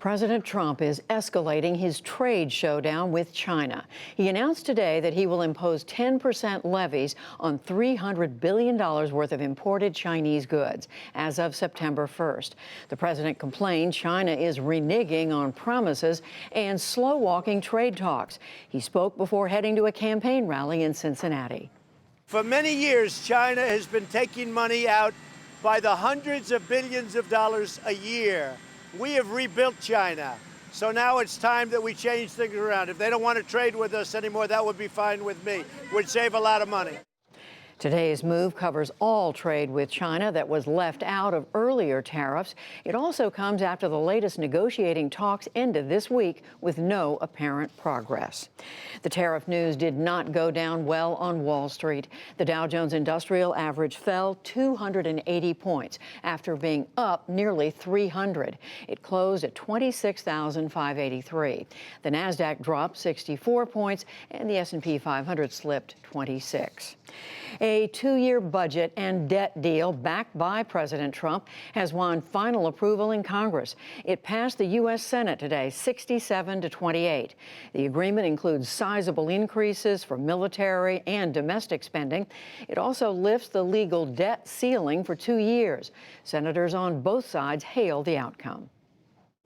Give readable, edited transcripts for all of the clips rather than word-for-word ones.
President Trump is escalating his trade showdown with China. He announced today that he will impose 10% levies on $300 billion worth of imported Chinese goods as of September 1st. The president complained China is reneging on promises and slow-walking trade talks. He spoke before heading to a campaign rally in Cincinnati. For many years, China has been taking money out by the hundreds of billions of dollars a year. We have rebuilt China. So now it's time that we change things around. If they don't want to trade with us anymore, that would be fine with me. Would save a lot of money. Today's move covers all trade with China that was left out of earlier tariffs. It also comes after the latest negotiating talks ended this week with no apparent progress. The tariff news did not go down well on Wall Street. The Dow Jones Industrial Average fell 280 points after being up nearly 300. It closed at 26,583. The Nasdaq dropped 64 points and the S&P 500 slipped 26. A two-year budget and debt deal backed by President Trump has won final approval in Congress. It passed the U.S. Senate today, 67-28. The agreement includes sizable increases for military and domestic spending. It also lifts the legal debt ceiling for 2 years. Senators on both sides hail the outcome.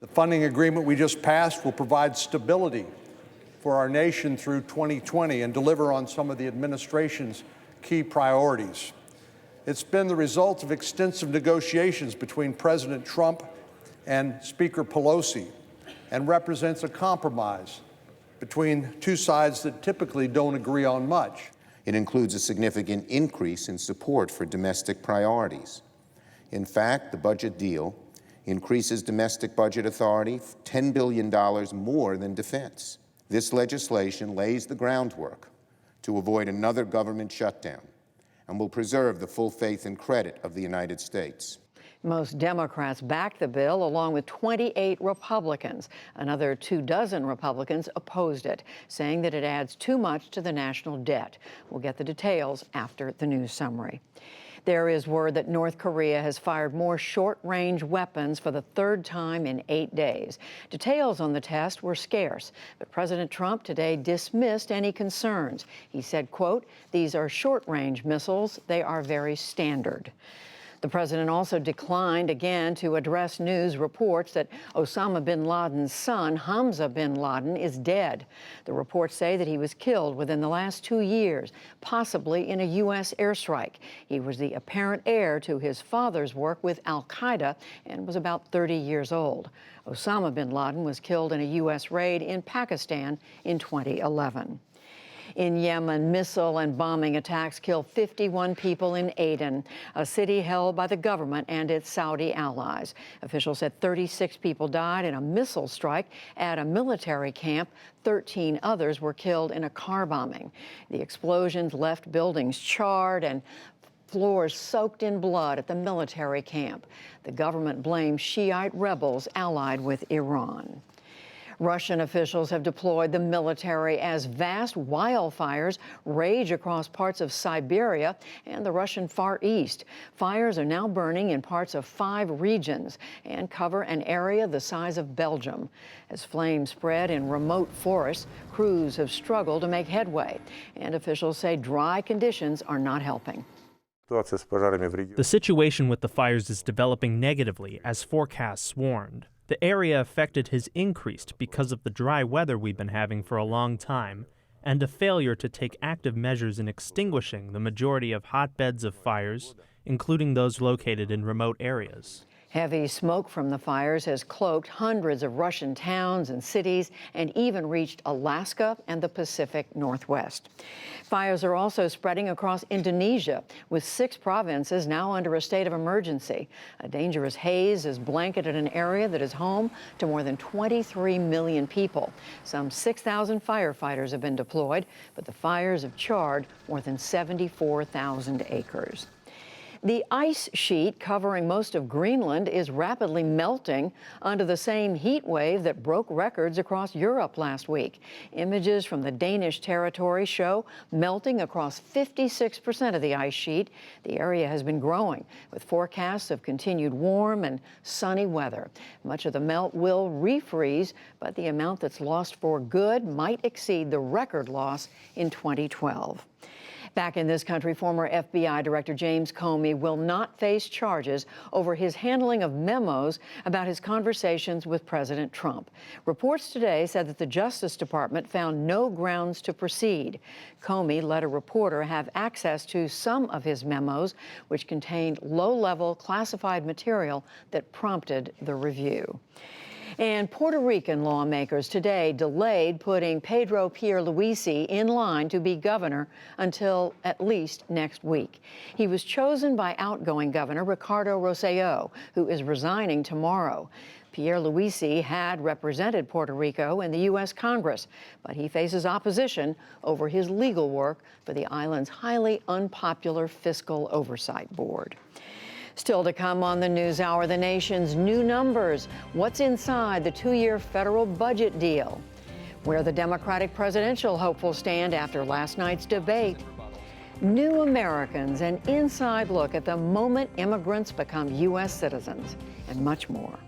The funding agreement we just passed will provide stability for our nation through 2020 and deliver on some of the administration's key priorities. It's been the result of extensive negotiations between President Trump and Speaker Pelosi and represents a compromise between two sides that typically don't agree on much. It includes a significant increase in support for domestic priorities. In fact, the budget deal increases domestic budget authority $10 billion more than defense. This legislation lays the groundwork to avoid another government shutdown and will preserve the full faith and credit of the United States. Most Democrats backed the bill, along with 28 Republicans. Another 24 Republicans opposed it, saying that it adds too much to the national debt. We'll get the details after the news summary. There is word that North Korea has fired more short-range weapons for the third time in 8 days. Details on the test were scarce, but President Trump today dismissed any concerns. He said, quote, "These are short-range missiles. They are very standard." The president also declined again to address news reports that Osama bin Laden's son, Hamza bin Laden, is dead. The reports say that he was killed within the last 2 years, possibly in a U.S. airstrike. He was the apparent heir to his father's work with al-Qaeda and was about 30 years old. Osama bin Laden was killed in a U.S. raid in Pakistan in 2011. In Yemen, missile and bombing attacks killed 51 people in Aden, a city held by the government and its Saudi allies. Officials said 36 people died in a missile strike at a military camp. 13 others were killed in a car bombing. The explosions left buildings charred and floors soaked in blood at the military camp. The government blames Shiite rebels allied with Iran. Russian officials have deployed the military as vast wildfires rage across parts of Siberia and the Russian Far East. Fires are now burning in parts of 5 regions and cover an area the size of Belgium. As flames spread in remote forests, crews have struggled to make headway, and officials say dry conditions are not helping. The situation with the fires is developing negatively, as forecasts warned. The area affected has increased because of the dry weather we've been having for a long time, and a failure to take active measures in extinguishing the majority of hotbeds of fires, including those located in remote areas. Heavy smoke from the fires has cloaked hundreds of Russian towns and cities and even reached Alaska and the Pacific Northwest. Fires are also spreading across Indonesia, with 6 provinces now under a state of emergency. A dangerous haze has blanketed an area that is home to more than 23 million people. Some 6,000 firefighters have been deployed, but the fires have charred more than 74,000 acres. The ice sheet covering most of Greenland is rapidly melting under the same heat wave that broke records across Europe last week. Images from the Danish territory show melting across 56% of the ice sheet. The area has been growing, with forecasts of continued warm and sunny weather. Much of the melt will refreeze, but the amount that's lost for good might exceed the record loss in 2012. Back in this country, former FBI Director James Comey will not face charges over his handling of memos about his conversations with President Trump. Reports today said that the Justice Department found no grounds to proceed. Comey let a reporter have access to some of his memos, which contained low-level classified material that prompted the review. And Puerto Rican lawmakers today delayed putting Pedro Pierluisi in line to be governor until at least next week. He was chosen by outgoing Governor Ricardo Rosselló, who is resigning tomorrow. Pierluisi had represented Puerto Rico in the U.S. Congress, but he faces opposition over his legal work for the island's highly unpopular Fiscal Oversight Board. Still to come on the NewsHour, the nation's new numbers. What's inside the two-year federal budget deal? Where the Democratic presidential hopefuls stand after last night's debate. New Americans, an inside look at the moment immigrants become U.S. citizens, and much more.